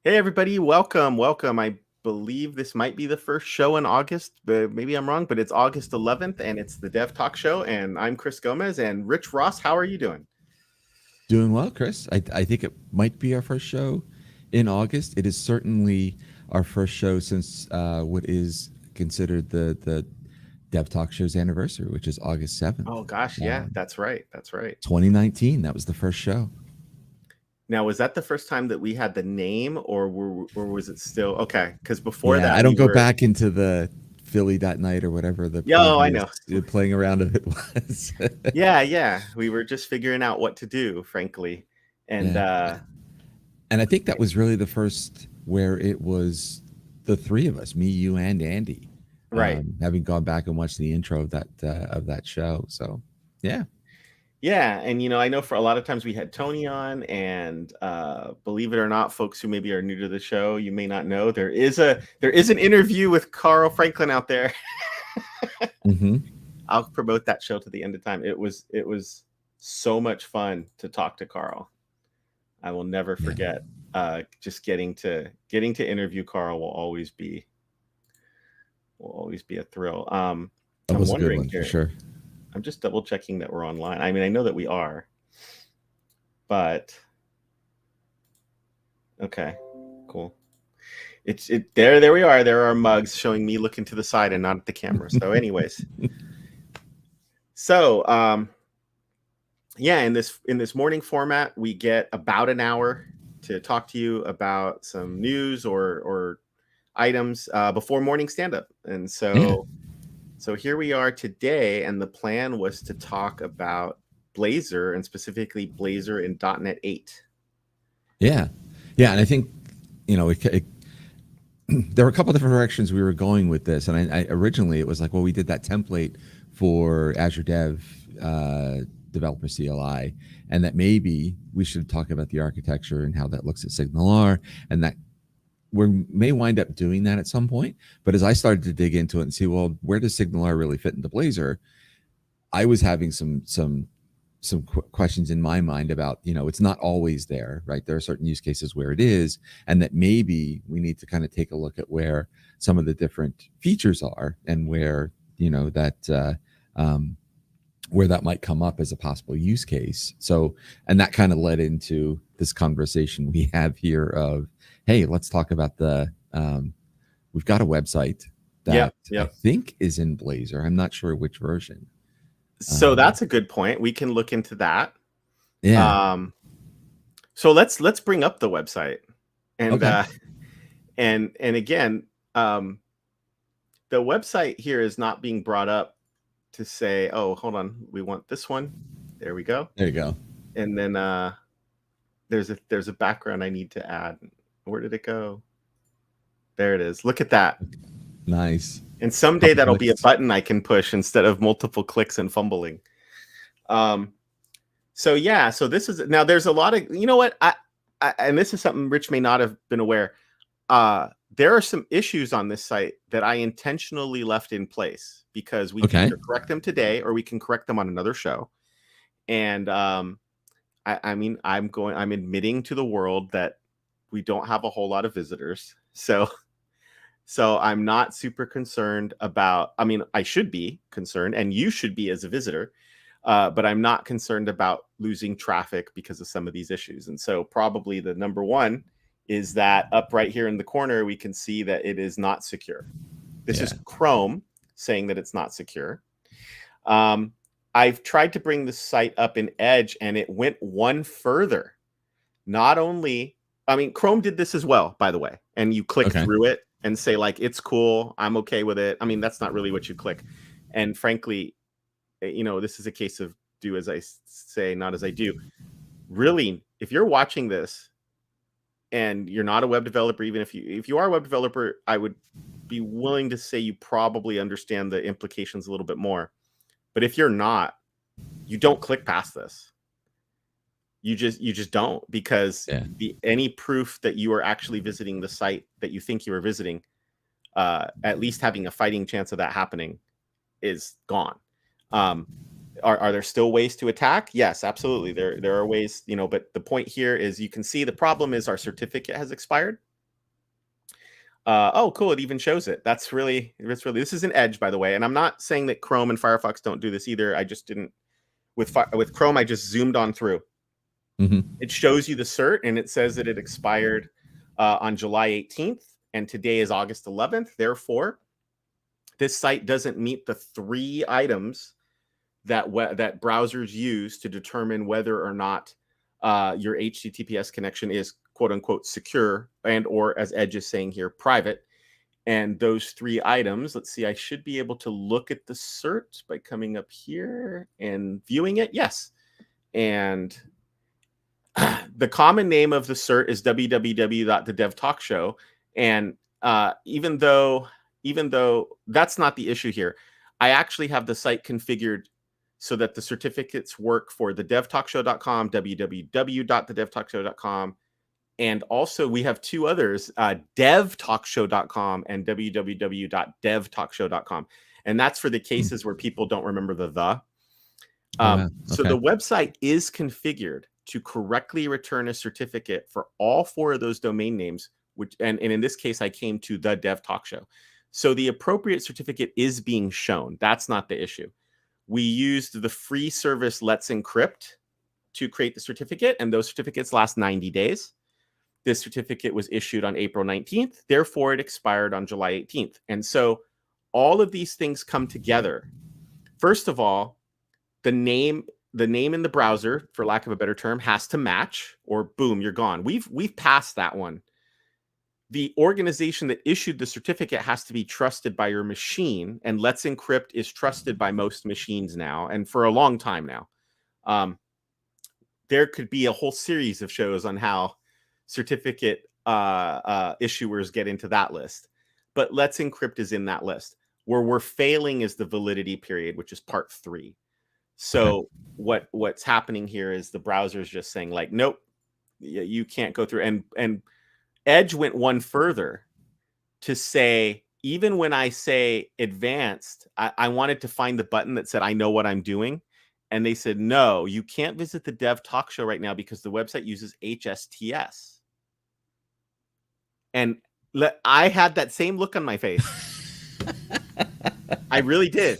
Hey everybody, welcome. I believe this might be the first show in August, but maybe I'm wrong, but it's August 11th and it's the Dev Talk Show and I'm Chris Gomez and Rich Ross, how are you doing? Doing well, Chris. I think it might be our first show in August. It is certainly our first show since what is considered the Dev Talk Show's anniversary, which is August 7th, Oh gosh, yeah, that's right. That's right. 2019. That was the first show. Now, was that the first time that we had the name or was it still okay? Because before Yeah, that I don't we go were back into the Philly.night or whatever the yo, I previous know. playing around of it was. Yeah. We were just figuring out what to do, frankly. And Yeah. And I think that was really the first where it was the three of us, me, you, and Andy, right. having gone back and watched the intro of that show. So, yeah, Yeah, and I know for a lot of times we had Tony on, and believe it or not, folks who maybe are new to the show, you may not know there is an interview with Carl Franklin out there. hmm I'll promote that show to the end of time. It was so much fun to talk to Carl. I will never yeah, forget. Just getting to interview Carl will always be a thrill. that I'm was a good wondering one for here. sure. I'm just double checking that we're online. I mean, I know that we are, but okay, cool. There we are. There are mugs showing me looking to the side and not at the camera. So, anyways, so yeah, in this morning format, we get about an hour to talk to you about some news or items before morning stand up. And Yeah, so here we are today, and the plan was to talk about Blazor and specifically Blazor in .NET 8. yeah, yeah. And I think there were a couple different directions we were going with this. And I originally it was like, well, we did that template for Azure Dev Developer CLI, and that maybe we should talk about the architecture and how that looks at SignalR, and that we may wind up doing that at some point. But as I started to dig into it and see, well, where does SignalR really fit into Blazor? I was having some questions in my mind about, it's not always there, right? There are certain use cases where it is, and that maybe we need to kind of take a look at where some of the different features are and where where that might come up as a possible use case. So, and that kind of led into this conversation we have here of, hey, let's talk about we've got a website Yep, that I yep. think is in Blazor. I'm not sure which version. So Um, that's a good point. We can look into that. yeah. Um, so let's bring up the website, and Okay. and again, um, the website here is not being brought up to say, oh, hold on, we want this one. There we go. There you go. And then there's a background I need to add. Where did it go? There it is. Look at that. Nice. And someday Couple that'll be a clicks. button I can push instead of multiple clicks and fumbling. Um, so yeah, so this is now there's a lot of what I and this is something Rich may not have been aware. There are some issues on this site that I intentionally left in place because we can Okay. either correct them today or we can correct them on another show. And I mean, I'm admitting to the world that we don't have a whole lot of visitors. So I'm not super concerned about, I mean, I should be concerned, and you should be as a visitor, but I'm not concerned about losing traffic because of some of these issues. And so probably the number one is that up right here in the corner, we can see that it is not secure. This is Yeah. Chrome saying that it's not secure. Um, I've tried to bring the site up in Edge, and it went one further. Not only, I mean, Chrome did this as well, by the way, and you click Okay. through it and say like, it's cool, I'm okay with it. I mean, that's not really what you click. And frankly, this is a case of do as I say, not as I do. Really, if you're watching this and you're not a web developer, even if you are a web developer, I would be willing to say you probably understand the implications a little bit more. But if you're not, you don't click past this. You just don't, because Yeah. any proof that you are actually visiting the site that you think you are visiting, at least having a fighting chance of that happening, is gone. Um, are there still ways to attack? Yes, absolutely. There are ways, but the point here is you can see the problem is our certificate has expired. Oh, cool. It even shows it. That's really, this is an Edge, by the way. And I'm not saying that Chrome and Firefox don't do this either. I just didn't, with Chrome, I just zoomed on through. It shows you the cert, and it says that it expired on July 18th, and today is August 11th. Therefore, this site doesn't meet the 3 items that that browsers use to determine whether or not your HTTPS connection is quote unquote secure, and or, as Edge is saying here, private. And those 3 items, let's see, I should be able to look at the cert by coming up here and viewing it. Yes. And the common name of the cert is www.TheDevTalkShow. And even though that's not the issue here, I actually have the site configured so that the certificates work for TheDevTalkShow.com, www.TheDevTalkShow.com, and also we have 2 others, DevTalkShow.com and www.devtalkshow.com. And that's for the cases where people don't remember the. So the website is configured to correctly return a certificate for all 4 of those domain names, which and in this case, I came to the Dev Talk Show. So the appropriate certificate is being shown. That's not the issue. We used the free service Let's Encrypt to create the certificate, and those certificates last 90 days. This certificate was issued on April 19th. Therefore, it expired on July 18th. And so all of these things come together. First of all, the name in the browser, for lack of a better term, has to match, or boom, you're gone. We've passed that one. The organization that issued the certificate has to be trusted by your machine, and Let's Encrypt is trusted by most machines now, and for a long time now. There could be a whole series of shows on how certificate issuers get into that list, but Let's Encrypt is in that list. Where we're failing is the validity period, which is part 3. So what's happening here is the browser is just saying like, nope, you can't go through. And Edge went one further to say, even when I say advanced, I wanted to find the button that said, I know what I'm doing. And they said, no, you can't visit the Dev Talk Show right now because the website uses HSTS. And I had that same look on my face. I really did.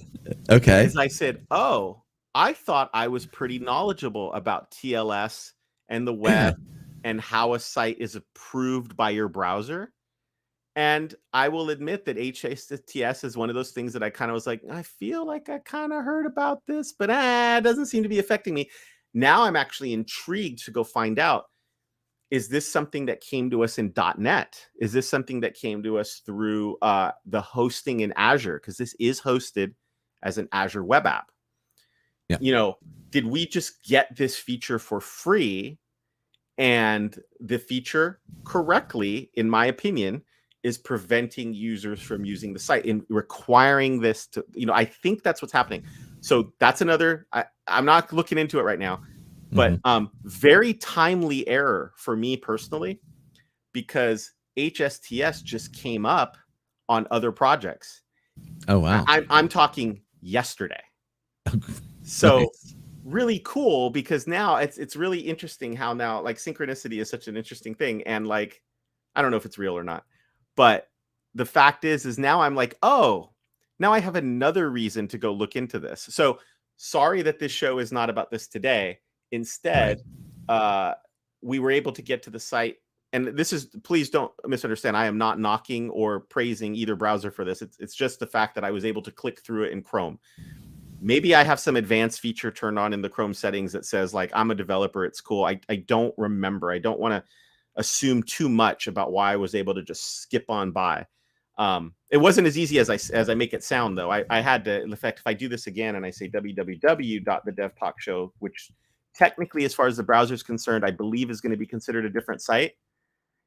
Okay. Because I said, oh, I thought I was pretty knowledgeable about TLS and the web and how a site is approved by your browser. And I will admit that HTTPS is one of those things that I kind of was like, I feel like I kind of heard about this, but it doesn't seem to be affecting me. Now I'm actually intrigued to go find out, is this something that came to us in .NET? Is this something that came to us through the hosting in Azure? Because this is hosted as an Azure web app. Yeah. Did we just get this feature for free? And the feature correctly, in my opinion, is preventing users from using the site and requiring this to, I think that's what's happening. So that's another, I'm not looking into it right now, but very timely error for me personally, because HSTS just came up on other projects. Oh, wow. I'm talking yesterday. So nice. Really cool, because now it's really interesting how now like synchronicity is such an interesting thing. And like, I don't know if it's real or not, but the fact is now I'm like, oh, now I have another reason to go look into this. So sorry that this show is not about this today. Instead, we were able to get to the site. And this is, please don't misunderstand, I am not knocking or praising either browser for this. It's just the fact that I was able to click through it in Chrome. Maybe I have some advanced feature turned on in the Chrome settings that says like, I'm a developer, it's cool. I don't remember. I don't want to assume too much about why I was able to just skip on by. It wasn't as easy as I make it sound, though. I had to, in fact, if I do this again and I say www.TheDevTalkShow, which technically, as far as the browser is concerned, I believe is going to be considered a different site.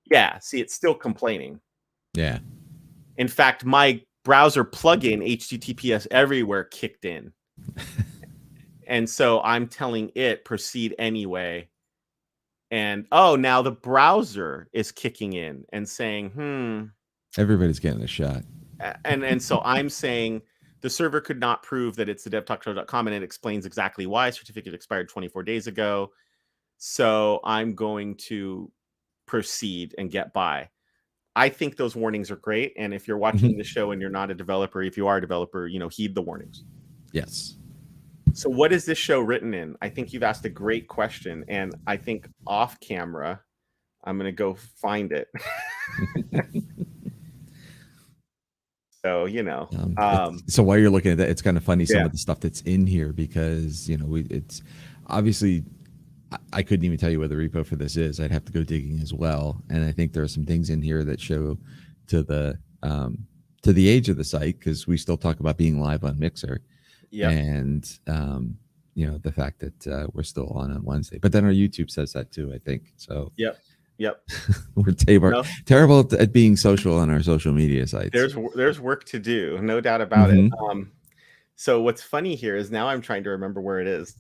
Yeah, see, it's still complaining. Yeah. In fact, my browser plugin, HTTPS Everywhere, kicked in. And so I'm telling it proceed anyway. And now the browser is kicking in and saying, everybody's getting a shot. And so I'm saying the server could not prove that it's the devtalkshow.com, and it explains exactly why. Certificate expired 24 days ago. So I'm going to proceed and get by. I think those warnings are great. And if you're watching the show and you're not a developer, if you are a developer, heed the warnings. Yes. So what is this show written in? I think you've asked a great question. And I think off camera, I'm going to go find it. So, so while you're looking at that, it's kind of funny some yeah. of the stuff that's in here because, it's obviously, I couldn't even tell you what the repo for this is. I'd have to go digging as well. And I think there are some things in here that show to the age of the site, because we still talk about being live on Mixer. Yep. And, the fact that we're still on Wednesday. But then our YouTube says that too, I think. So Yep. we're terrible at being social on our social media sites. There's work to do, no doubt about it. So what's funny here is now I'm trying to remember where it is.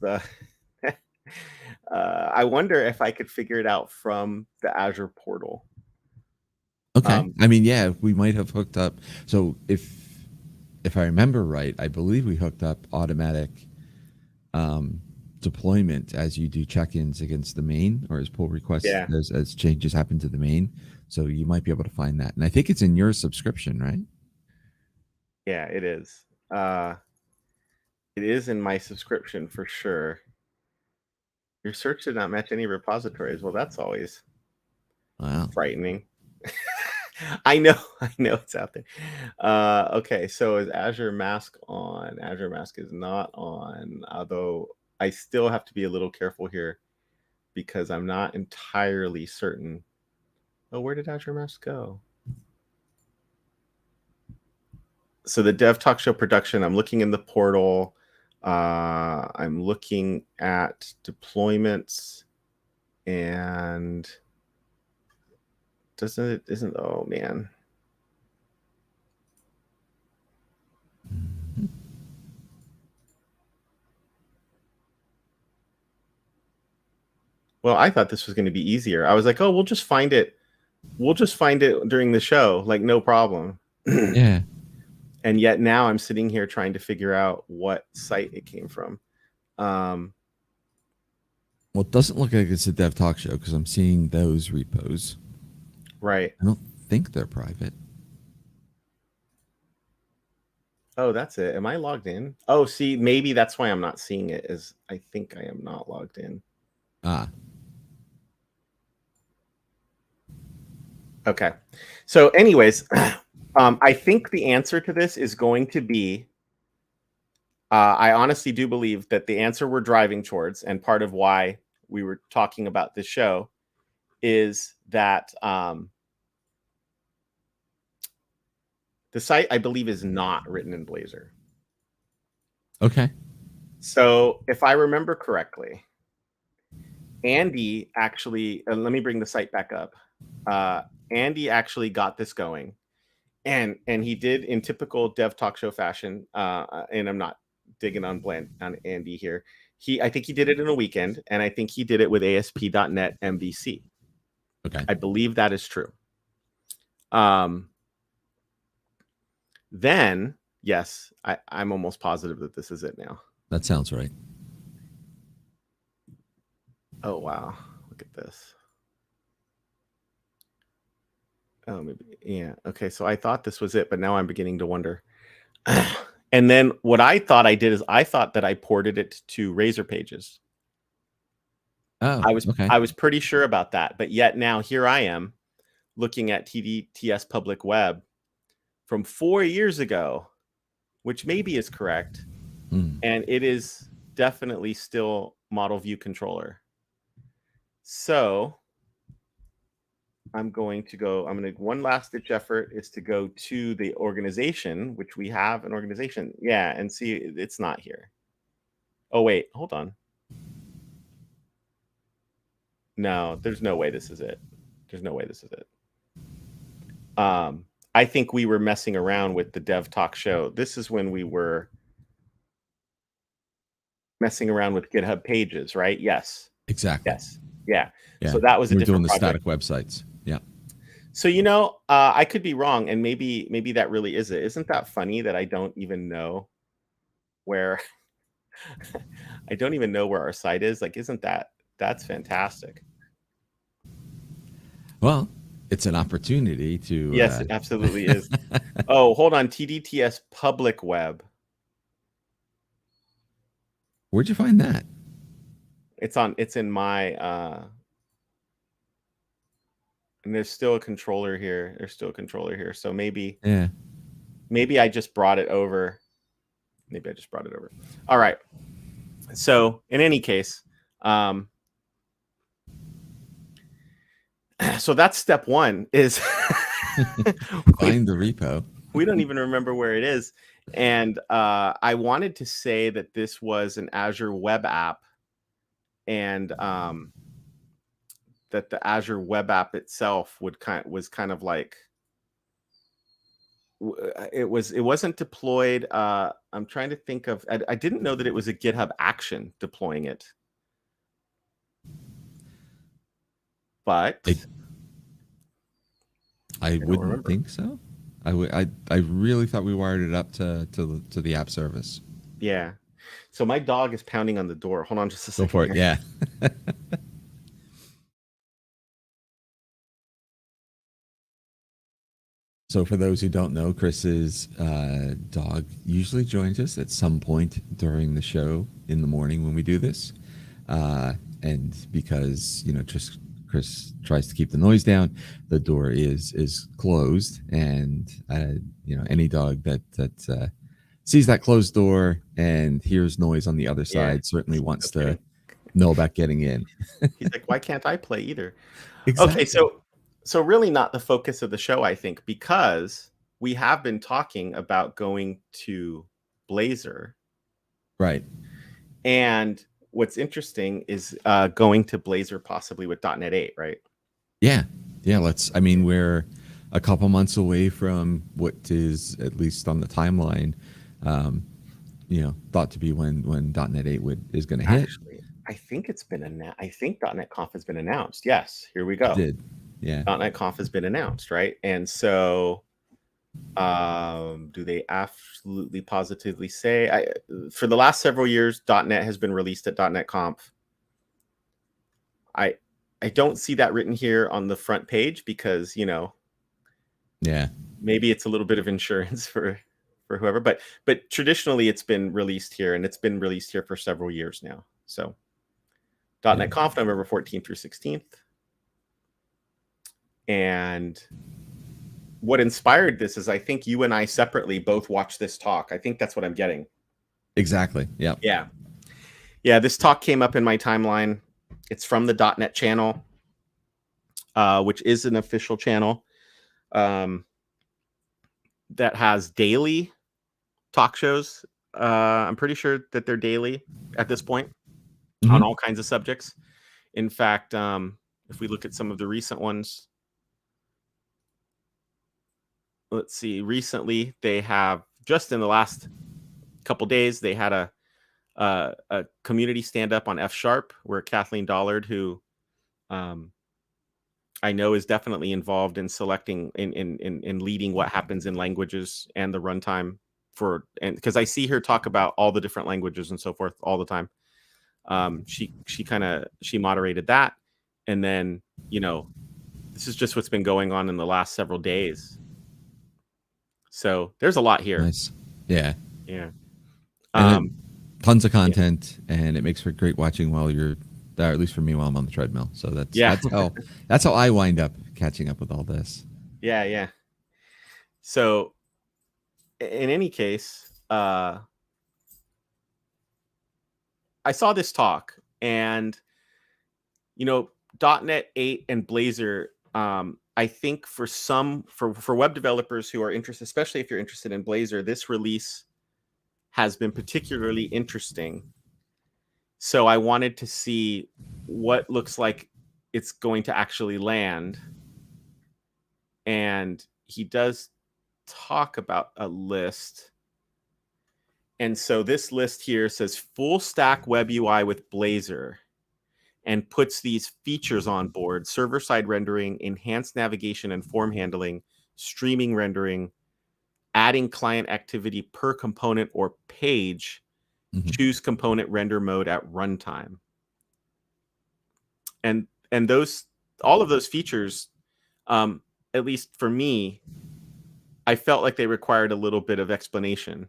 I wonder if I could figure it out from the Azure portal. Okay. I mean, yeah, we might have hooked up. So if I remember right, I believe we hooked up automatic deployment as you do check-ins against the main, or as pull requests as changes happen to the main. So you might be able to find that. And I think it's in your subscription, right? Yeah, it is. It is in my subscription for sure. Your search did not match any repositories. Well, that's always frightening. I know it's out there. Okay, so is Azure Mask on? Azure Mask is not on, although I still have to be a little careful here because I'm not entirely certain. Oh, where did Azure Mask go? So the Dev Talk Show production, I'm looking in the portal. I'm looking at deployments, and isn't oh man. Well, I thought this was going to be easier. I was like, oh, we'll just find it during the show, like no problem. Yeah. And yet now I'm sitting here trying to figure out what site it came from. Well, it doesn't look like it's a Dev Talk Show because I'm seeing those repos. Right. I don't think they're private. Oh, that's it. Am I logged in? Oh, see, maybe that's why I'm not seeing it, is I think I am not logged in. Okay. So anyways, I think the answer to this is going to be, I honestly do believe that the answer we're driving towards, and part of why we were talking about this show, is that the site, I believe, is not written in Blazor. Okay. So if I remember correctly, Andy actually, let me bring the site back up. Andy actually got this going, and he did in typical Dev Talk Show fashion. And I'm not digging on Andy here. I think he did it in a weekend, and I think he did it with ASP.NET MVC. Okay. I believe that is true. Then, yes, I'm almost positive that this is it now. That sounds right. Oh, wow. Look at this. Oh, maybe. Yeah. Okay. So I thought this was it, but now I'm beginning to wonder. And then what I thought I did is I thought that I ported it to Razor Pages. Oh, I was pretty sure about that. But yet now here I am looking at TDTS Public Web from 4 years ago, which maybe is correct. And it is definitely still Model View Controller. So one last ditch effort is to go to the organization, which we have an organization. Yeah. And see, it's not here. Oh, wait, hold on. No, there's no way this is it. There's no way this is it. I think we were messing around with the Dev Talk Show. This is when we were messing around with GitHub Pages, right? Yes. Exactly. Yes. Yeah. So that was a different project. We're doing the static websites. Yeah. So, I could be wrong, and maybe that really is it. Isn't that funny that I don't even know where our site is? Like, that's fantastic. Well, It's an opportunity to. Yes, it absolutely is. Oh, hold on. TDTS public web. Where'd you find that? It's in my and there's still a controller here. So maybe Yeah. I just brought it over. All right. So in any case, so that's step one is Find the repo. we don't even remember where it is. And I wanted to say that this was an Azure web app, and that the Azure web app itself was kind of like, it wasn't deployed. I'm trying to think of. I didn't know that it was a GitHub action deploying it, but I wouldn't think so. I really thought we wired it up to the app service. Yeah. So my dog is pounding on the door. Hold on just a second. Go for it. Yeah. So for those who don't know, Chris's dog usually joins us at some point during the show in the morning when we do this. And because, just Chris tries to keep the noise down, the door is closed. And, any dog that sees that closed door and hears noise on the other side certainly wants to know about getting in. He's like, why can't I play either? Exactly. Okay, so really not the focus of the show, I think, because we have been talking about going to Blazor. Right. And what's interesting is going to Blazor possibly with .NET 8, right? Yeah. We're a couple months away from what is, at least on the timeline, thought to be when .NET 8 is going to hit. Actually, I think it's been announced. I think .NET Conf has been announced. Yes, here we go. It did. Yeah. .NET Conf has been announced, right? And so, do they absolutely positively say? For the last several years, .NET has been released at .NET Conf. I don't see that written here on the front page because, yeah, maybe it's a little bit of insurance for whoever, but traditionally it's been released here, and it's been released here for several years now. So .NET Conf November 14th through 16th. And what inspired this is I think you and I separately both watched this talk. I think that's what I'm getting. Exactly. Yeah. Yeah, this talk came up in my timeline. It's from the .NET channel, which is an official channel that has daily talk shows. I'm pretty sure that they're daily at this point on all kinds of subjects. In fact, if we look at some of the recent ones, let's see, recently they have, just in the last couple days, they had a community stand-up on F# where Kathleen Dollard, who I know is definitely involved in selecting in leading what happens in languages and the runtime and because I see her talk about all the different languages and so forth all the time. She moderated that, and then this is just what's been going on in the last several days. So there's a lot here. Nice. Yeah. Tons of content, and it makes for great watching while you're, or at least for me, while I'm on the treadmill. So that's how I wind up catching up with all this. Yeah. So in any case, I saw this talk, and .NET 8 and Blazor, I think for web developers who are interested, especially if you're interested in Blazor, this release has been particularly interesting. So I wanted to see what looks like it's going to actually land. And he does talk about a list. And so this list here says full stack web UI with Blazor, and puts these features on board: server-side rendering, enhanced navigation and form handling, streaming rendering, adding client activity per component or page, choose component render mode at runtime. And all of those features At least for me, I felt like they required a little bit of explanation.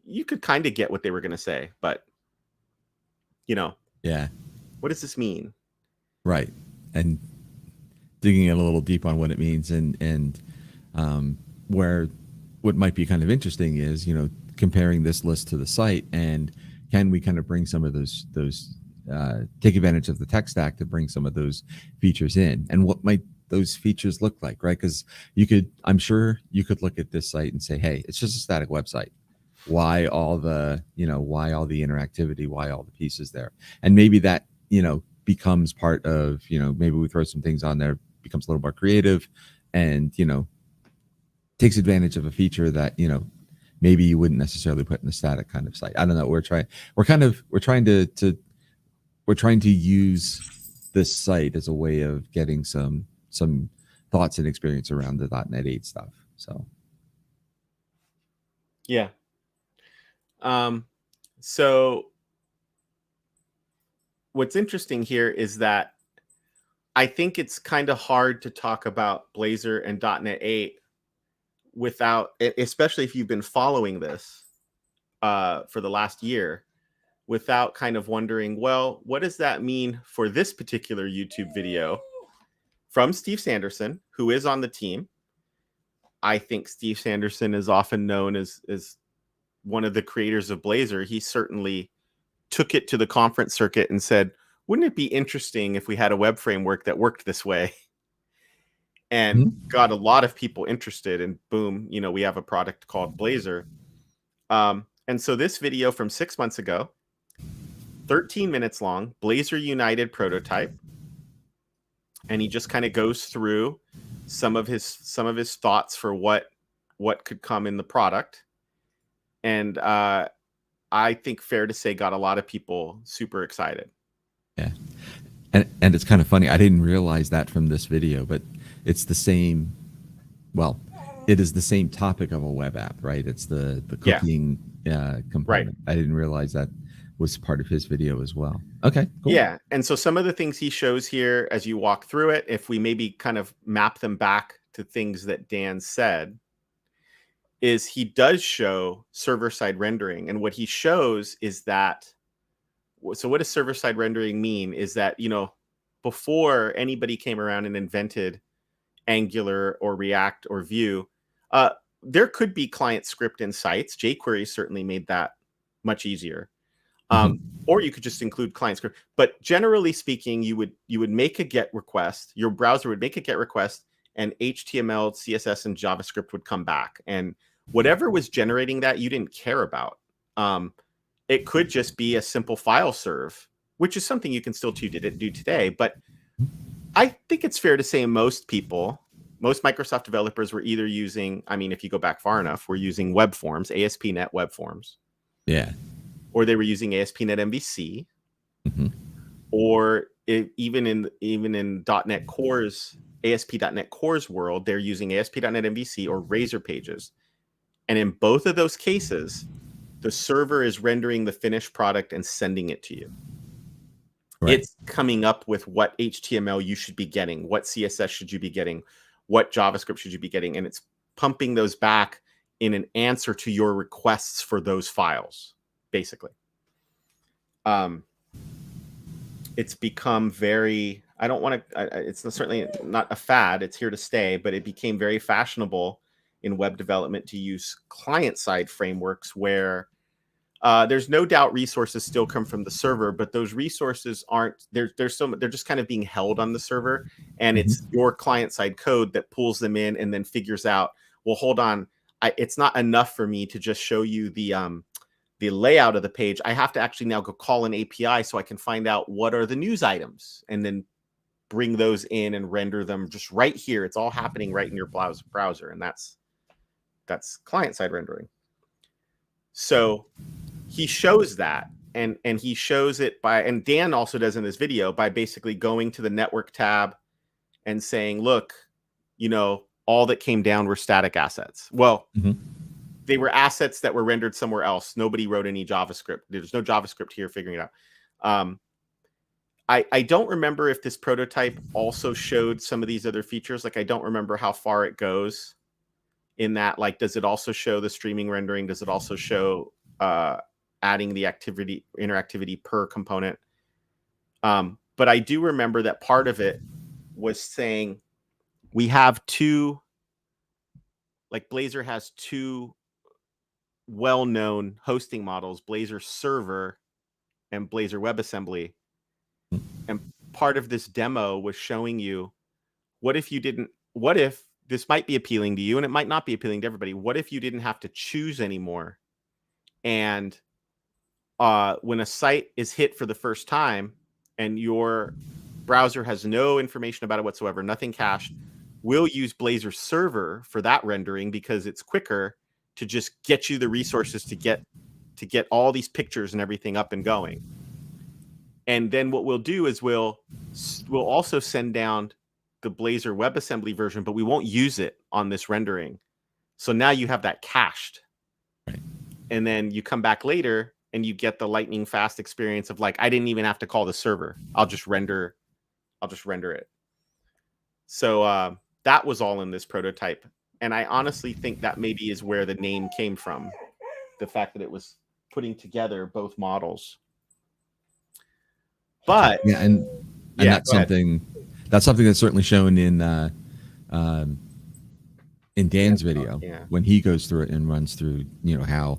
You could kind of get what they were going to say, but Yeah. what does this mean? Right. And digging a little deep on what it means, and where what might be kind of interesting is, comparing this list to the site, and can we kind of bring some of those take advantage of the tech stack to bring some of those features in, and what might those features look like, right? Because I'm sure you could look at this site and say, hey, it's just a static website. Why all the interactivity? Why all the pieces there? And maybe that becomes part of, maybe we throw some things on there, becomes a little more creative, and takes advantage of a feature that maybe you wouldn't necessarily put in a static kind of site. I don't know. We're trying to use this site as a way of getting some thoughts and experience around the .NET 8 stuff. So yeah. So what's interesting here is that I think it's kind of hard to talk about Blazor and .NET 8 without, especially if you've been following this for the last year, without kind of wondering, well, what does that mean for this particular YouTube video from Steve Sanderson, who is on the team? I think Steve Sanderson is often known as one of the creators of Blazor. He certainly took it to the conference circuit and said, wouldn't it be interesting if we had a web framework that worked this way? And got a lot of people interested, and boom, we have a product called Blazor. And so this video from 6 months ago, 13 minutes long, Blazor United prototype. And he just kind of goes through some of his thoughts for what could come in the product. And I think fair to say got a lot of people super excited. Yeah. And it's kind of funny. I didn't realize that from this video, but it's the same. Well, it is the same topic of a web app, right? It's the cooking component. Right. I didn't realize that was part of his video as well. Okay, cool. Yeah. And so some of the things he shows here as you walk through it, if we maybe kind of map them back to things that Dan said, is he does show server-side rendering. And what he shows is that, so what does server-side rendering mean? Is that, before anybody came around and invented Angular or React or Vue, there could be client script in sites. jQuery certainly made that much easier. Or you could just include client script. But generally speaking, you would make a GET request. Your browser would make a GET request, and HTML, CSS, and JavaScript would come back. And whatever was generating that, you didn't care about. It could just be a simple file serve, which is something you can still do today. But I think it's fair to say most Microsoft developers were either using, if you go back far enough, were using web forms, ASP.NET web forms. Yeah. Or they were using ASP.NET MVC, or even in .NET Core's ASP.NET Core's world, they're using ASP.NET MVC or Razor pages. And in both of those cases, the server is rendering the finished product and sending it to you. Right. It's coming up with what HTML you should be getting, what CSS should you be getting, what JavaScript should you be getting, and it's pumping those back in an answer to your requests for those files. Basically, it's become very, I don't want to, it's certainly not a fad, it's here to stay, but it became very fashionable in web development to use client-side frameworks where there's no doubt resources still come from the server, but those resources aren't, they're just kind of being held on the server, and it's your client-side code that pulls them in and then figures out, well, hold on, it's not enough for me to just show you the layout of the page. I have to actually now go call an API so I can find out what are the news items and then bring those in and render them just right here. It's all happening right in your browser. And that's client-side rendering. So he shows that, and he shows it by, and Dan also does in this video, by basically going to the network tab and saying, look, all that came down were static assets. Well, they were assets that were rendered somewhere else. Nobody wrote any JavaScript. There's no JavaScript here figuring it out. I don't remember if this prototype also showed some of these other features. Like, I don't remember how far it goes in that. Like, does it also show the streaming rendering? Does it also show adding the interactivity per component? But I do remember that part of it was saying we have two, like Blazor has two well-known hosting models, Blazor Server and Blazor WebAssembly. And part of this demo was showing you, what if this might be appealing to you and it might not be appealing to everybody. What if you didn't have to choose anymore? And when a site is hit for the first time and your browser has no information about it whatsoever, nothing cached, we'll use Blazor Server for that rendering because it's quicker to just get you the resources to get all these pictures and everything up and going. And then what we'll do is we'll also send down the Blazor WebAssembly version, but we won't use it on this rendering. So now you have that cached. Right. And then you come back later and you get the lightning fast experience of like, I didn't even have to call the server. I'll just render it. So that was all in this prototype. And I honestly think that maybe is where the name came from. The fact that it was putting together both models. But yeah, and that's something that's certainly shown in Dan's video when he goes through it and runs through, you know, how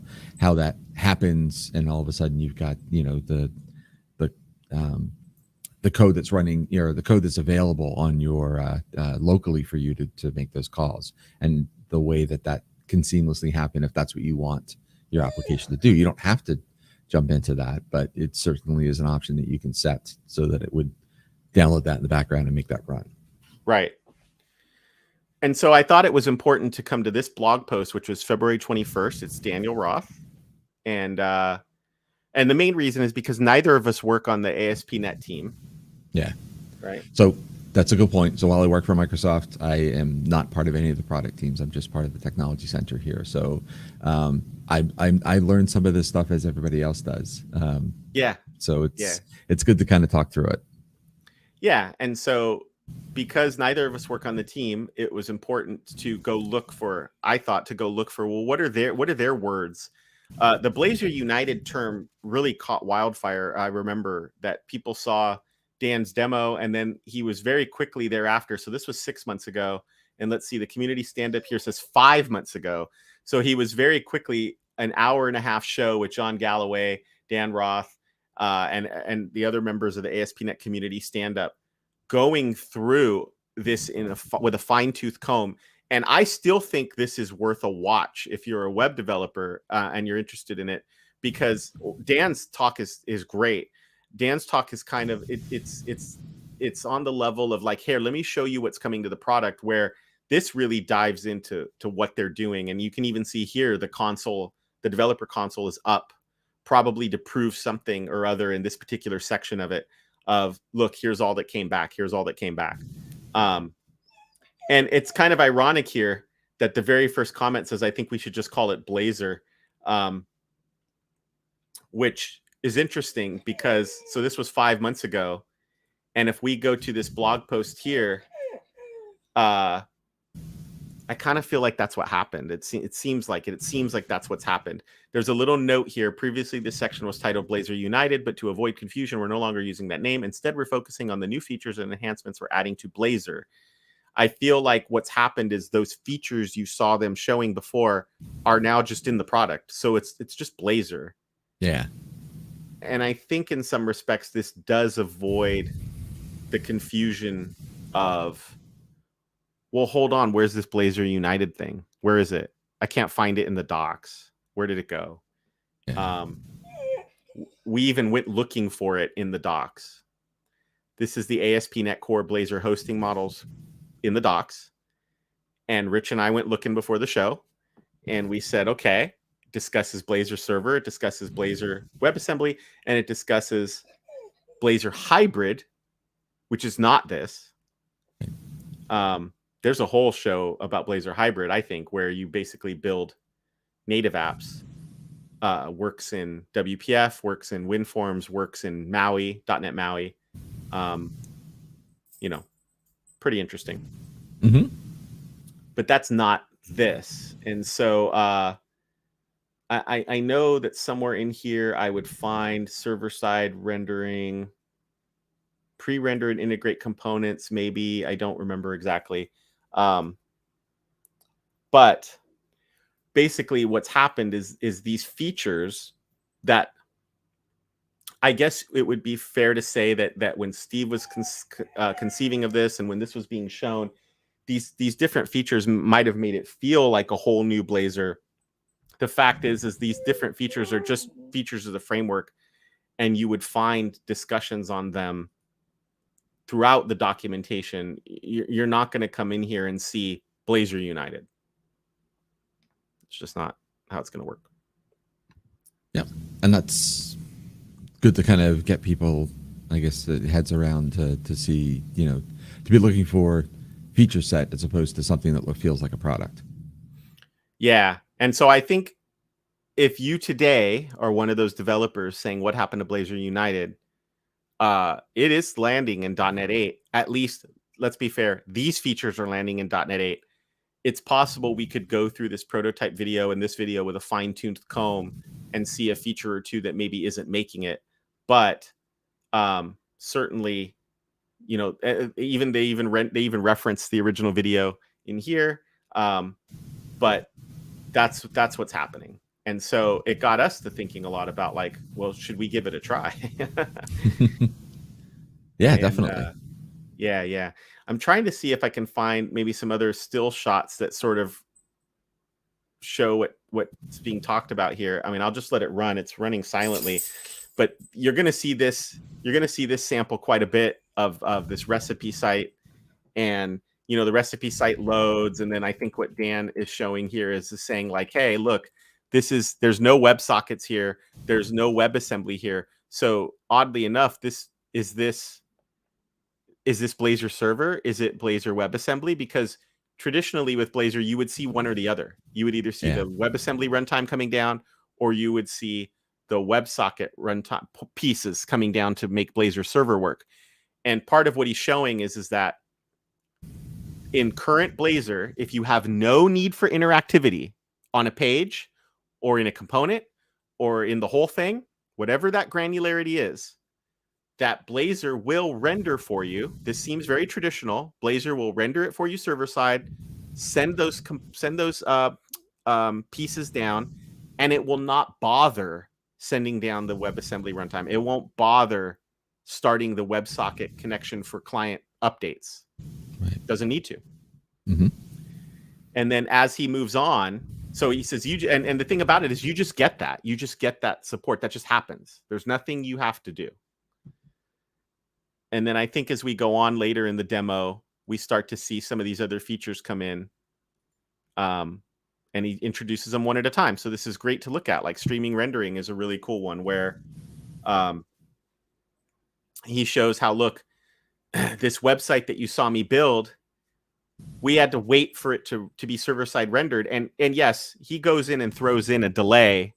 that happens, and all of a sudden you've got, you know, the code that's running, you know, the code that's available on your locally for you to make those calls, and the way that can seamlessly happen if that's what you want your application to do. You don't have to jump into that, but it certainly is an option that you can set so that it would download that in the background and make that run. Right. And so I thought it was important to come to this blog post, which was February 21st. It's Daniel Roth. And the main reason is because neither of us work on the ASP.NET team. Yeah. Right. So that's a good point. So while I work for Microsoft, I am not part of any of the product teams. I'm just part of the technology center here. So I learned some of this stuff as everybody else does. So it's good to kind of talk through it. Yeah. And so because neither of us work on the team, it was important to go look for, well, what are their words? The Blazor United term really caught wildfire. I remember that people saw Dan's demo, and then he was very quickly thereafter. So this was 6 months ago. And let's see, the community stand-up here says 5 months ago. So he was very quickly an hour and a half show with John Galloway, Dan Roth, and the other members of the ASP.NET community stand-up, going through this with a fine-tooth comb. And I still think this is worth a watch if you're a web developer and you're interested in it, because Dan's talk is great. Dan's talk is kind of it's on the level of like, here, let me show you what's coming to the product, where this really dives into what they're doing. And you can even see here the developer console is up, probably to prove something or other in this particular section of it. Of, look, here's all that came back. And it's kind of ironic here that the very first comment says, I think we should just call it Blazor, which is interesting because, so this was 5 months ago. And if we go to this blog post here, I kind of feel like that's what happened. It seems like that's what's happened. There's a little note here. Previously, this section was titled Blazor United, but to avoid confusion, we're no longer using that name. Instead, we're focusing on the new features and enhancements we're adding to Blazor. I feel like what's happened is those features you saw them showing before are now just in the product. So it's just Blazor. Yeah. And I think in some respects, this does avoid the confusion of, well, hold on, where's this Blazor United thing? Where is it? I can't find it in the docs. Where did it go? Yeah. We even went looking for it in the docs. This is the ASP.NET Core Blazor hosting models in the docs. And Rich and I went looking before the show, and we said, okay, it discusses Blazor Server, it discusses Blazor WebAssembly, and it discusses Blazor Hybrid, which is not this. There's a whole show about Blazor Hybrid, I think, where you basically build native apps. Works in WPF, works in WinForms, works in Maui, .NET Maui. You know, pretty interesting. Mm-hmm. But that's not this. And so I know that somewhere in here I would find server-side rendering, pre-render and integrate components, maybe. I don't remember exactly. But basically what's happened is these features that I guess it would be fair to say that when Steve was conceiving of this and when this was being shown, these different features might have made it feel like a whole new Blazor. The fact is these different features are just features of the framework, and you would find discussions on them throughout the documentation. You're not going to come in here and see Blazor United. It's just not how it's going to work. Yeah, and that's good to kind of get people, I guess, heads around to see, to be looking for feature set as opposed to something that feels like a product. Yeah, and so I think if you today are one of those developers saying what happened to Blazor United, it is landing in .NET 8. At least, let's be fair, these features are landing in .NET 8. It's possible we could go through this prototype video and this video with a fine-tuned comb and see a feature or two that maybe isn't making it. But certainly, even they even reference the original video in here. But that's what's happening. And so it got us to thinking a lot about, like, well, should we give it a try? Yeah, definitely. Yeah. I'm trying to see if I can find maybe some other still shots that sort of show what's being talked about here. I mean, I'll just let it run. It's running silently, but you're going to see this. You're going to see this sample quite a bit of this recipe site, and the recipe site loads, and then I think what Dan is showing here is saying, like, hey, look, there's no WebSockets here, there's no WebAssembly here. So oddly enough, is this Blazor server? Is it Blazor WebAssembly? Because traditionally with Blazor, you would see one or the other. You would either see the WebAssembly runtime coming down, or you would see the WebSocket runtime pieces coming down to make Blazor server work. And part of what he's showing is that in current Blazor, if you have no need for interactivity on a page or in a component or in the whole thing, whatever that granularity is, that Blazor will render for you. This seems very traditional. Blazor will render it for you server side, send those pieces down, and it will not bother sending down the WebAssembly runtime. It won't bother starting the WebSocket connection for client updates. Right. Doesn't need to. Mm-hmm. And then as he moves on, so he says, and the thing about it is you just get that. You just get that support. That just happens. There's nothing you have to do. And then I think as we go on later in the demo, we start to see some of these other features come in. And he introduces them one at a time. So this is great to look at. Like streaming rendering is a really cool one where he shows how, look, this website that you saw me build, we had to wait for it to be server-side rendered. And yes, he goes in and throws in a delay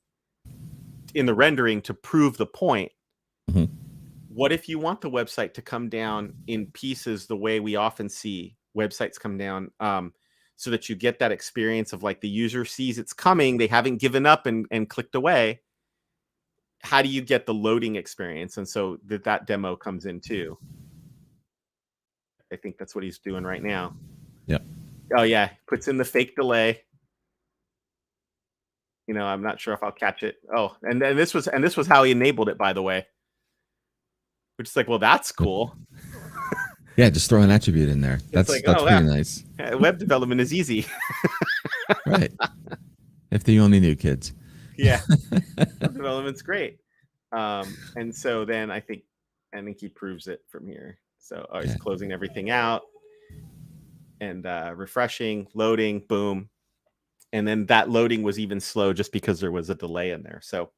in the rendering to prove the point. Mm-hmm. What if you want the website to come down in pieces the way we often see websites come down, so that you get that experience of, like, the user sees it's coming, they haven't given up and clicked away. How do you get the loading experience? And so that demo comes in too. I think that's what he's doing right now. Yeah. Oh yeah, puts in the fake delay. I'm not sure if I'll catch it. Oh, and this was how he enabled it, by the way. Which is like, well, that's cool. Yeah, just throw an attribute in there. That's pretty nice. Web development is easy. Right. If you only knew, kids. Yeah. Web development's great. And so then I think he proves it from here. So he's closing everything out and refreshing, loading, boom. And then that loading was even slow just because there was a delay in there. So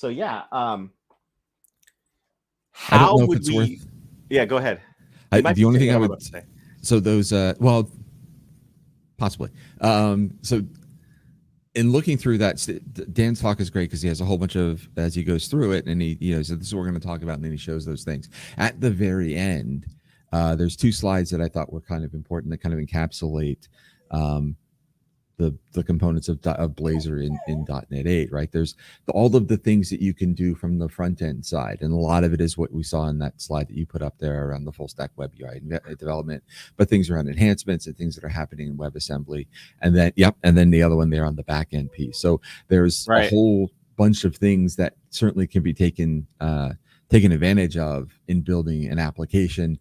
yeah. How would we? Yeah, go ahead. The only thing I would say. So those, well, possibly. So in looking through that, Dan's talk is great because he has a whole bunch of, as he goes through it, and he, so this is what we're going to talk about, and then he shows those things at the very end. There's two slides that I thought were kind of important that kind of encapsulate um, the components of Blazor in .NET 8, right? There's all of the things that you can do from the front end side, and a lot of it is what we saw in that slide that you put up there around the full stack web UI development, but things around enhancements and things that are happening in WebAssembly, and then the other one there on the back end piece. So there's a whole bunch of things that certainly can be taken advantage of in building an application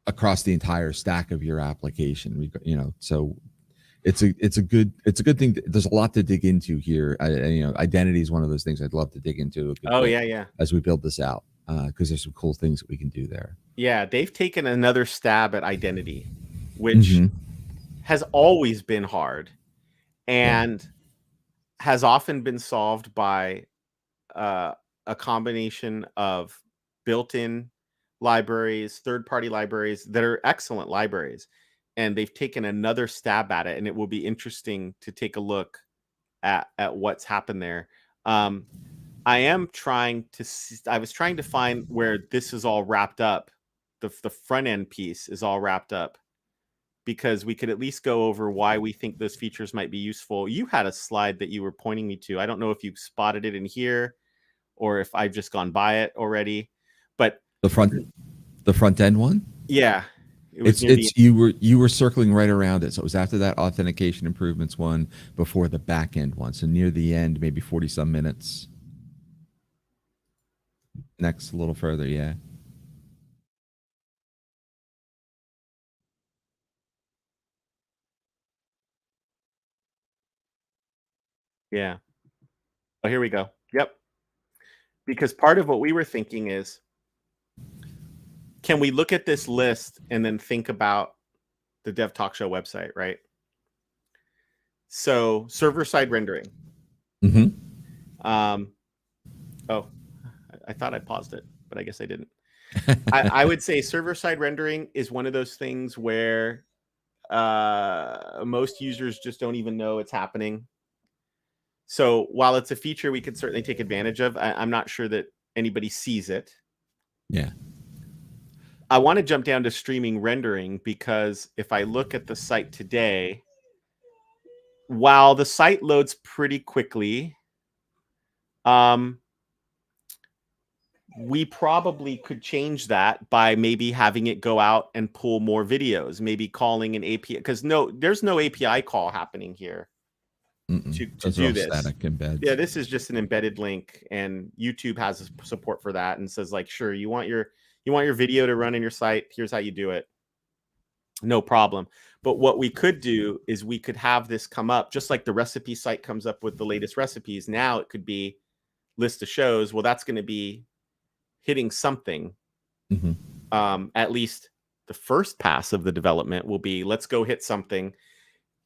across the entire stack of your application. So it's a good thing. There's a lot to dig into here. Identity is one of those things I'd love to dig into. As we build this out, because there's some cool things that we can do there. Yeah, they've taken another stab at identity, which has always been hard, and has often been solved by a combination of built-in libraries, third-party libraries that are excellent libraries. And they've taken another stab at it, and it will be interesting to take a look at what's happened there. I was trying to find where this is all wrapped up. The front end piece is all wrapped up, because we could at least go over why we think those features might be useful. You had a slide that you were pointing me to. I don't know if you spotted it in here or if I've just gone by it already, but the front end one. Yeah. You were circling right around it. So it was after that authentication improvements one, before the back end one. So near the end, maybe 40 some minutes. Next, a little further, yeah. Yeah. Oh, here we go. Yep. Because part of what we were thinking is, can we look at this list and then think about the TheDevTalkShow website, right? So server-side rendering. I thought I paused it, but I guess I didn't. I would say server-side rendering is one of those things where most users just don't even know it's happening. So while it's a feature we could certainly take advantage of, I'm not sure that anybody sees it. Yeah. I want to jump down to streaming rendering, because if I look at the site today, while the site loads pretty quickly, we probably could change that by maybe having it go out and pull more videos, maybe calling an API, because there's no API call happening here to do this. Static embeds. Yeah, this is just an embedded link, and YouTube has support for that and says, like, sure, you want your video to run in your site, here's how you do it. No problem. But what we could do is we could have this come up just like the recipe site comes up with the latest recipes. Now it could be list of shows. Well, that's going to be hitting something. At least the first pass of the development will be, let's go hit something,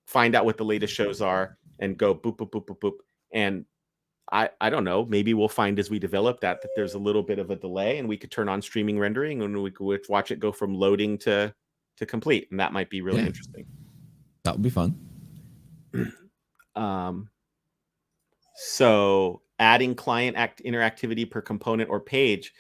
find out what the latest shows are, and go boop, boop, boop, boop, boop. And I don't know, maybe we'll find as we develop that there's a little bit of a delay, and we could turn on streaming rendering and we could watch it go from loading to complete. And that might be really interesting. That would be fun. So adding client interactivity per component or page.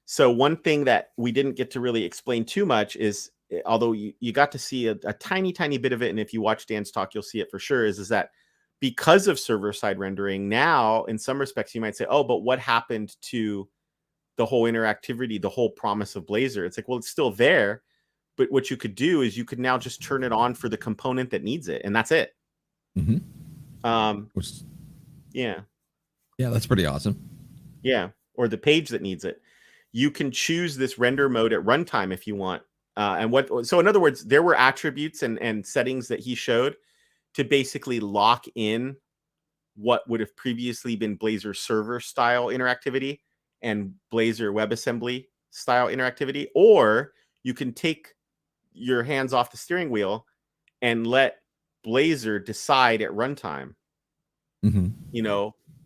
So one thing that we didn't get to really explain too much is, although you got to see a tiny bit of it, and if you watch Dan's talk, you'll see it for sure, is that because of server-side rendering, now in some respects you might say, oh, but what happened to the whole interactivity, the whole promise of Blazor? It's like, well, it's still there, but what you could do is you could now just turn it on for the component that needs it, and that's it. Yeah, that's pretty awesome. Yeah, or the page that needs it. You can choose this render mode at runtime if you want. So in other words, there were attributes and settings that he showed to basically lock in what would have previously been Blazor server style interactivity and Blazor WebAssembly style interactivity. Or you can take your hands off the steering wheel and let Blazor decide at runtime,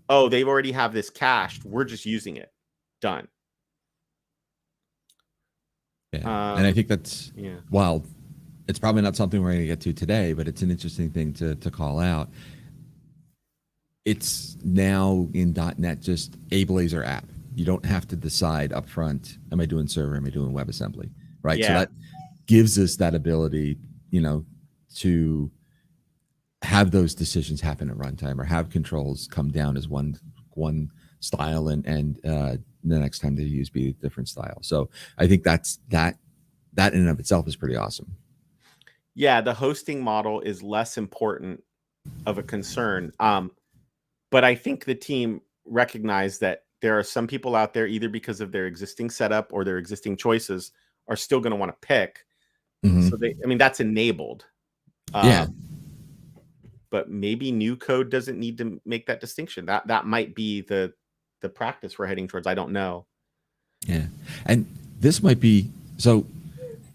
oh, they already have this cached, we're just using it. Done. And I think that's, while it's probably not something we're going to get to today, but it's an interesting thing to call out. it's now in .NET just a Blazor app. You don't have to decide upfront, am I doing server, am I doing WebAssembly, right? So Yeah. that gives us that ability, to have those decisions happen at runtime or have controls come down as one style and the next time they use be a different style. So I think that in and of itself is pretty awesome. Yeah, the hosting model is less important of a concern. But I think the team recognized that there are some people out there, either because of their existing setup or their existing choices, are still going to want to pick. Mm-hmm. So that's enabled. Yeah. But maybe new code doesn't need to make that distinction. That might be the practice we're heading towards. I don't know. Yeah. And this might be so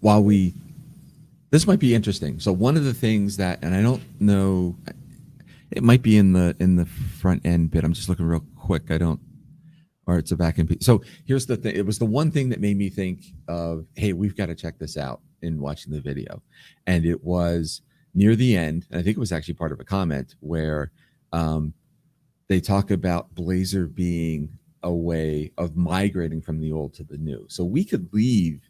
while we this might be interesting. So one of the things that, and I don't know, it might be in the front end bit. I'm just looking real quick. I don't, or it's a back end piece. So here's the thing. It was the one thing that made me think of, hey, we've got to check this out in watching the video. And it was near the end, and I think it was actually part of a comment where they talk about Blazor being a way of migrating from the old to the new. So we could leave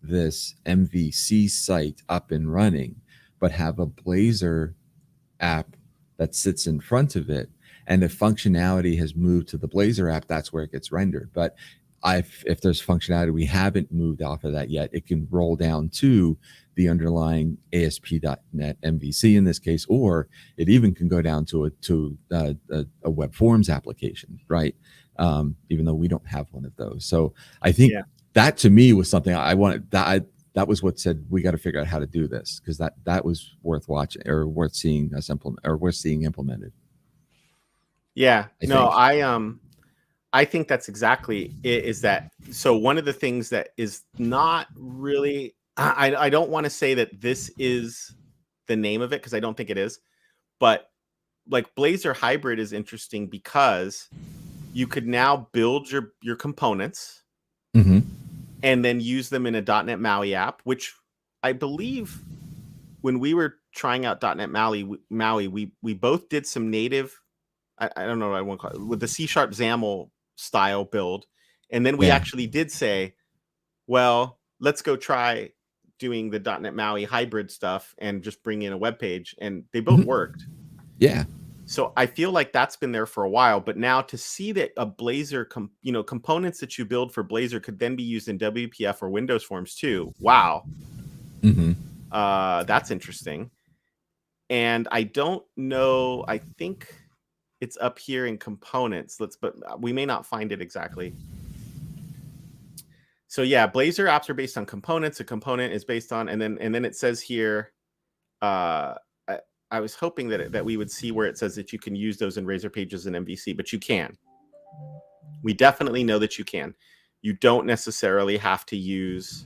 this MVC site up and running, but have a Blazor app that sits in front of it. And if functionality has moved to the Blazor app, that's where it gets rendered. But if there's functionality we haven't moved off of that yet, it can roll down to the underlying ASP.NET MVC in this case, or it even can go down to a web forms application, right? Even though we don't have one of those. So I think that to me was something I wanted. That was what said we got to figure out how to do this, because that was worth watching or worth seeing us implement or worth seeing implemented. Yeah, I think that's exactly it. Is that so? One of the things that is not really, I don't want to say that this is the name of it, because I don't think it is, but like Blazor Hybrid is interesting because you could now build your components and then use them in a .NET MAUI app, which I believe when we were trying out .NET MAUI, we both did some native, I don't know what I want to call it, with the C# XAML style build. And then we actually did say, well, let's go try doing the .NET MAUI hybrid stuff and just bring in a web page. And they both worked. Yeah. So I feel like that's been there for a while, but now to see that a Blazor, components that you build for Blazor could then be used in WPF or Windows Forms too. Wow. That's interesting. And I don't know, I think it's up here in components. But we may not find it exactly. So yeah, Blazor apps are based on components. A component is based on, and then it says here, I was hoping that we would see where it says that you can use those in Razor Pages and MVC, but you can. We definitely know that you can. You don't necessarily have to use,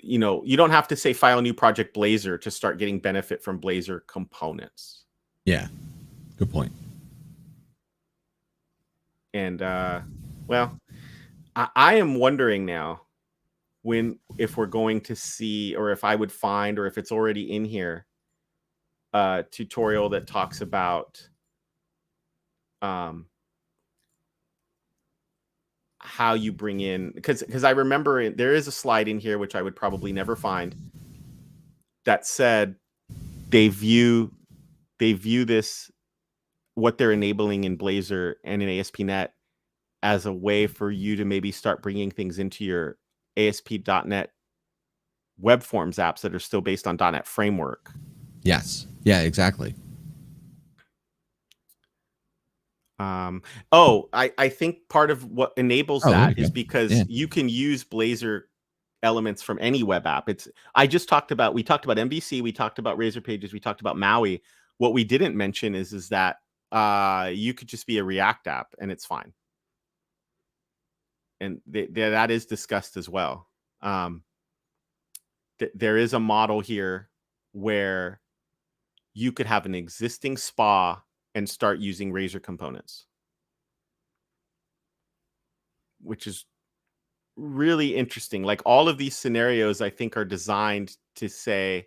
you don't have to say file new project Blazor to start getting benefit from Blazor components. Yeah, good point. And well, I am wondering now if we're going to see, or if I would find, or if it's already in here, a tutorial that talks about how you bring in, because I remember there is a slide in here which I would probably never find, that said they view this, what they're enabling in Blazor and in ASP.NET, as a way for you to maybe start bringing things into your ASP.NET web forms apps that are still based on .NET Framework. Yes. Yeah, exactly. I think part of what enables that is because you can use Blazor elements from any web app. We talked about MVC, we talked about Razor Pages, we talked about MAUI. What we didn't mention is that you could just be a React app and it's fine. And that is discussed as well. There is a model here where you could have an existing SPA and start using Razor components, which is really interesting. Like, all of these scenarios, I think, are designed to say,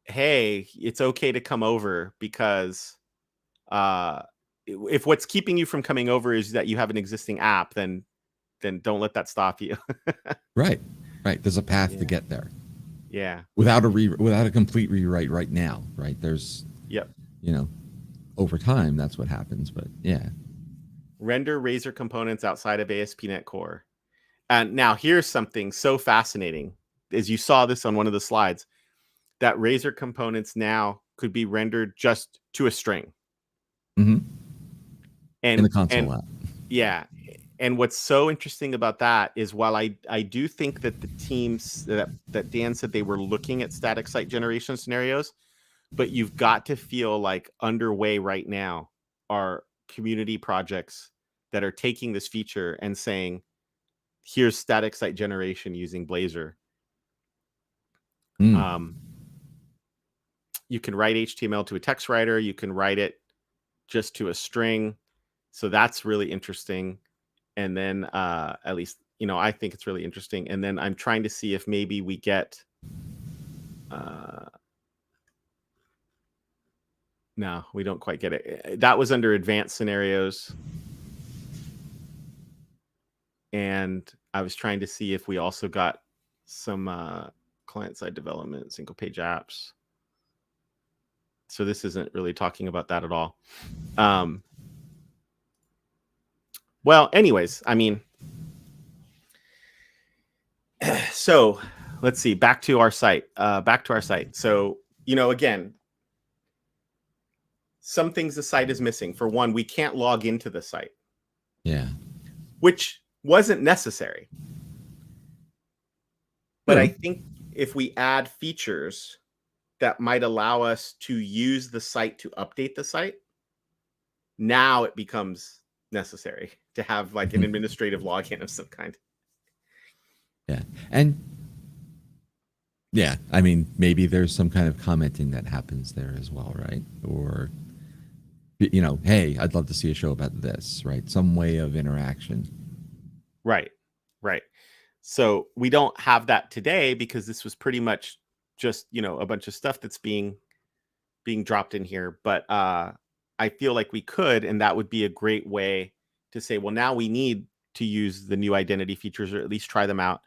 hey, it's okay to come over because if what's keeping you from coming over is that you have an existing app, then don't let that stop you. Right. Right. There's a path to Yeah. get there Yeah. without a complete rewrite right now. Right. There's, Yep. over time, that's what happens. But yeah. Render Razor components outside of ASP.NET Core. And now here's something so fascinating. As you saw this on one of the slides, that Razor components now could be rendered just to a string. Mm-hmm. In the And console app. yeah. And what's so interesting about that is while I do think that the teams that Dan said they were looking at static site generation scenarios, but you've got to feel like underway right now are community projects that are taking this feature and saying, here's static site generation using Blazor. Mm. You can write HTML to a text writer. You can write it just to a string. So that's really interesting. And then at least, I think it's really interesting. And then I'm trying to see if maybe we get, no, we don't quite get it. That was under advanced scenarios. And I was trying to see if we also got some client-side development, single-page apps. So this isn't really talking about that at all. Well, anyways, I mean, so let's see, back to our site. So, again, some things the site is missing. For one, we can't log into the site. Yeah. Which wasn't necessary. But I think if we add features that might allow us to use the site to update the site, now it becomes necessary to have like an administrative login of some kind. Yeah. And yeah, I mean, maybe there's some kind of commenting that happens there as well, right? Or, hey, I'd love to see a show about this, right? Some way of interaction. Right. So we don't have that today because this was pretty much just, a bunch of stuff that's being dropped in here. But I feel like we could, and that would be a great way to say, well, now we need to use the new identity features, or at least try them out,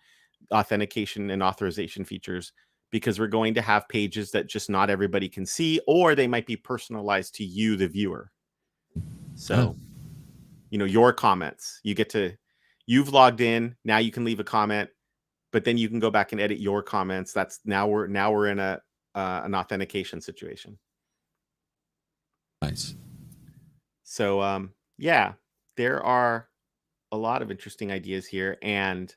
authentication and authorization features, because we're going to have pages that just not everybody can see, or they might be personalized to you, the viewer. So, your comments, you've logged in, now you can leave a comment, but then you can go back and edit your comments. That's now we're in an authentication situation. Nice. So yeah, there are a lot of interesting ideas here. And,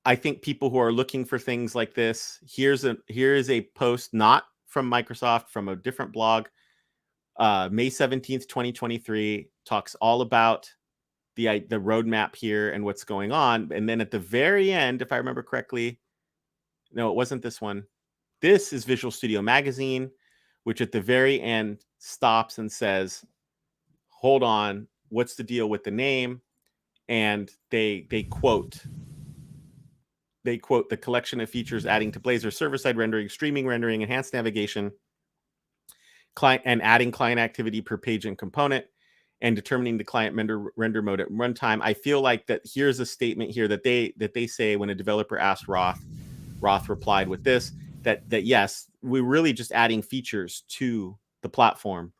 I think people who are looking for things like this, here is a post not from Microsoft, from a different blog. May 17th, 2023, talks all about the roadmap here and what's going on. And then at the very end, if I remember correctly, no, it wasn't this one. This is Visual Studio Magazine, which at the very end stops and says, hold on, what's the deal with the name? And they quote the collection of features adding to Blazor: server-side rendering, streaming rendering, enhanced navigation, client, and adding client activity per page and component, and determining the client render mode at runtime. I feel like that here's a statement here that they say when a developer asked Roth replied with this, that yes, we're really just adding features to the platform.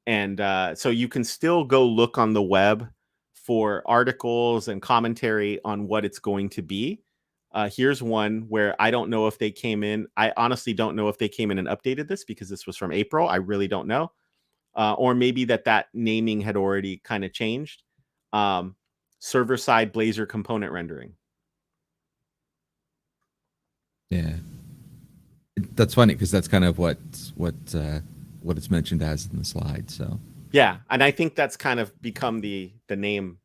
And so you can still go look on the web for articles and commentary on what it's going to be. Here's one where I don't know if they came in. I honestly don't know if they came in and updated this because this was from April. I really don't know. Or maybe that naming had already kind of changed. Server-side Blazor component rendering. Yeah. That's funny because that's kind of what it's mentioned as in the slide. So yeah, and I think that's kind of become the name.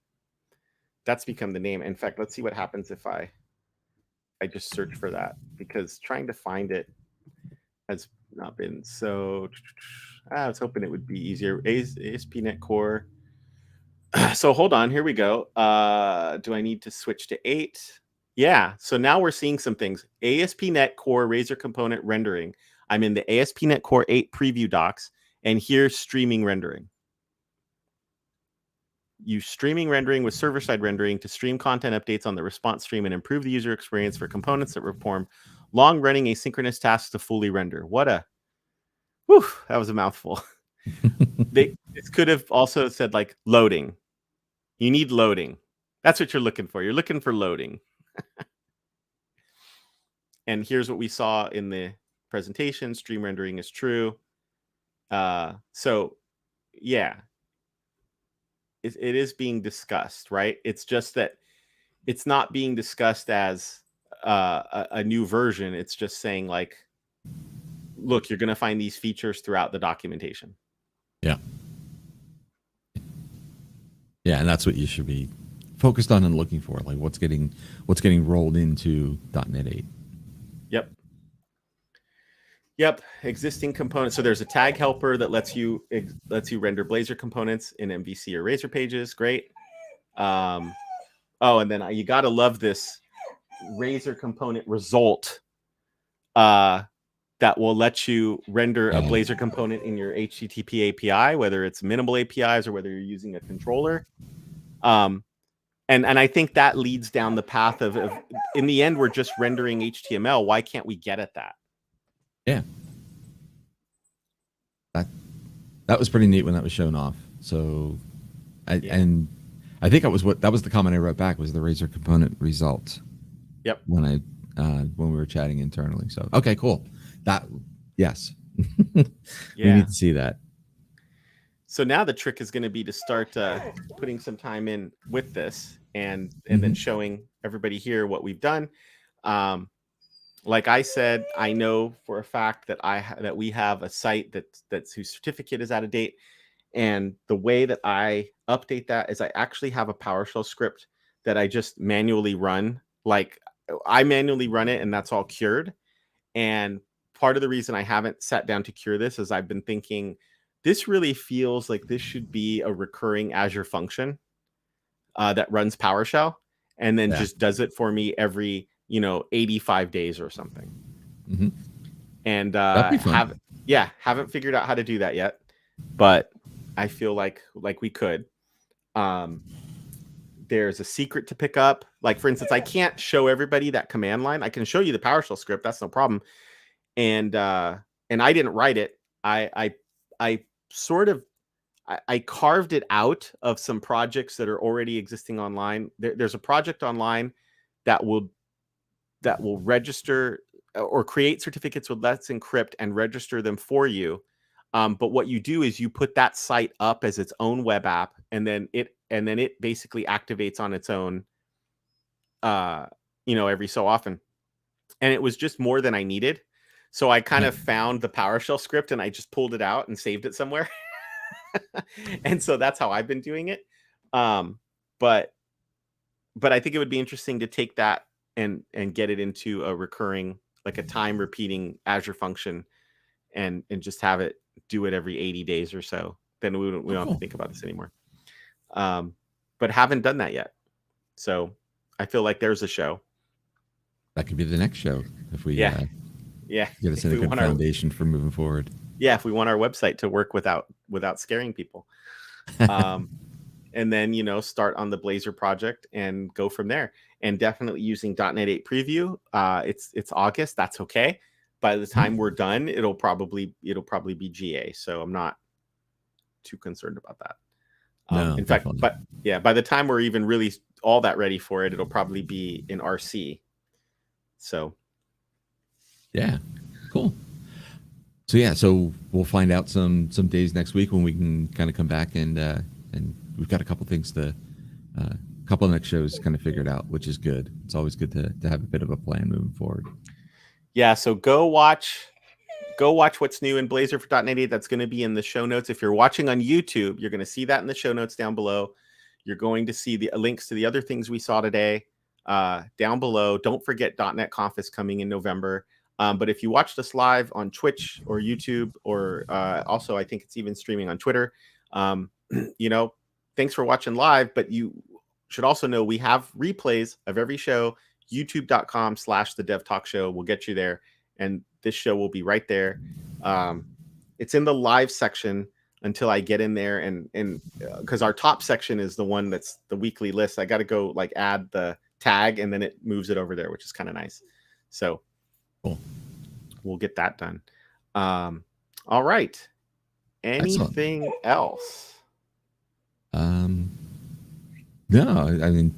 That's become the name. In fact, let's see what happens if I just search for that, because trying to find it has not been so. I was hoping it would be easier. ASP.NET Core. So hold on, here we go. Do I need to switch to 8? Yeah. So now we're seeing some things. ASP.NET Core Razor component rendering. I'm in the ASP.NET Core 8 preview docs, and here's streaming rendering. Use streaming rendering with server-side rendering to stream content updates on the response stream and improve the user experience for components that perform long-running asynchronous tasks to fully render. Whew, that was a mouthful. This could have also said like loading. You need loading. That's what you're looking for. You're looking for loading. And here's what we saw in the presentation. Stream rendering is true. So yeah, it is being discussed, right? It's just that it's not being discussed as a new version. It's just saying like, look, you're going to find these features throughout the documentation. Yeah. Yeah, and that's what you should be focused on and looking for, like what's getting rolled into .NET 8. Yep. Existing components. So there's a tag helper that lets you render Blazor components in MVC or Razor pages. Great. Oh, and then you got to love this Razor component result that will let you render a Blazor component in your HTTP API, whether it's minimal APIs or whether you're using a controller. And I think that leads down the path of in the end, we're just rendering HTML. Why can't we get at that? Yeah. That was pretty neat when that was shown off. So, and I think that was the comment I wrote back was the Razor component result. Yep. When we were chatting internally. So, okay, cool. Yes. Yeah. We need to see that. So now the trick is going to be to start putting some time in with this and then showing everybody here what we've done. Like I said, I know for a fact that we have a site that's whose certificate is out of date. And the way that I update that is I actually have a PowerShell script that I just manually run. Like I manually run it and that's all cured. And part of the reason I haven't sat down to cure this is I've been thinking this really feels like this should be a recurring Azure function that runs PowerShell and then just does it for me every 85 days or something. And haven't figured out how to do that yet, but I feel like we could. There's a secret to pick up. Like for instance, I can't show everybody that command line. I can show you the PowerShell script. That's no problem. And I didn't write it. I carved it out of some projects that are already existing online. There's a project online that will register or create certificates with Let's Encrypt and register them for you. But what you do is you put that site up as its own web app, and then it basically activates on its own, every so often. And it was just more than I needed. So I kind of found the PowerShell script and I just pulled it out and saved it somewhere. And so that's how I've been doing it. But I think it would be interesting to take that and get it into a recurring, like a time repeating Azure function and just have it do it every 80 days or so. Then we don't have to think about this anymore. But haven't done that yet. So I feel like there's a show. That could be the next show if we get us in a good foundation for moving forward. Yeah, if we want our website to work without scaring people. And then, start on the Blazor project and go from there. And definitely using .NET 8 preview. It's August. That's okay. By the time we're done, it'll probably be GA. So I'm not too concerned about that. No, in fact, by the time we're even really all that ready for it, it'll probably be in RC. So yeah, cool. So we'll find out some days next week when we can kind of come back and we've got a couple things couple of next shows kind of figured out, which is good. It's always good to have a bit of a plan moving forward. Yeah, so go watch what's new in Blazor for .NET 8. That's going to be in the show notes. If you're watching on YouTube, you're going to see that in the show notes down below. You're going to see the links to the other things we saw today down below. Don't forget .NET Conf is coming in November. But if you watched us live on Twitch or YouTube, or also I think it's even streaming on Twitter, thanks for watching live. But you should also know we have replays of every show. youtube.com/TheDevTalkShow will get you there. And this show will be right there. It's in the live section until I get in there. And because our top section is the one that's the weekly list, I got to go like add the tag and then it moves it over there, which is kind of nice. So Cool. We'll get that done. All right. Anything Excellent. else? No, I mean,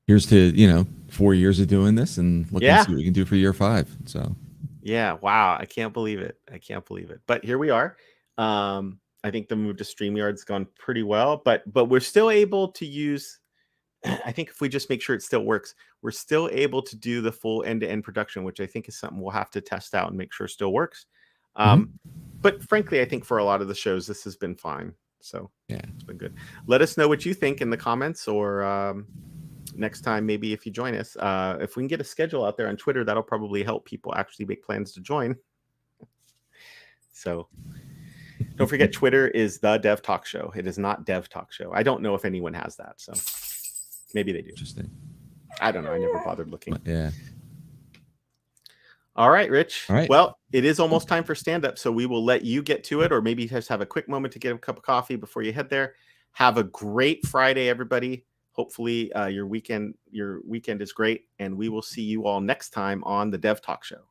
here's to 4 years of doing this and look and see what we can do for year 5. So yeah, wow, I can't believe it. But here we are. I think the move to StreamYard's gone pretty well, but we're still able to use. I think if we just make sure it still works, we're still able to do the full end-to-end production, which I think is something we'll have to test out and make sure still works. But frankly, I think for a lot of the shows, this has been fine. So yeah, it's been good. Let us know what you think in the comments, or next time, maybe if you join us, if we can get a schedule out there on Twitter, that'll probably help people actually make plans to join. So don't forget, Twitter is the Dev Talk Show. It is not Dev Talk Show. I don't know if anyone has that, so maybe they do. Interesting. I don't know. I never bothered looking. Yeah. All right, Rich. All right. Well, it is almost time for stand-up, so we will let you get to it, or maybe just have a quick moment to get a cup of coffee before you head there. Have a great Friday, everybody. Hopefully your weekend is great, and we will see you all next time on the Dev Talk Show.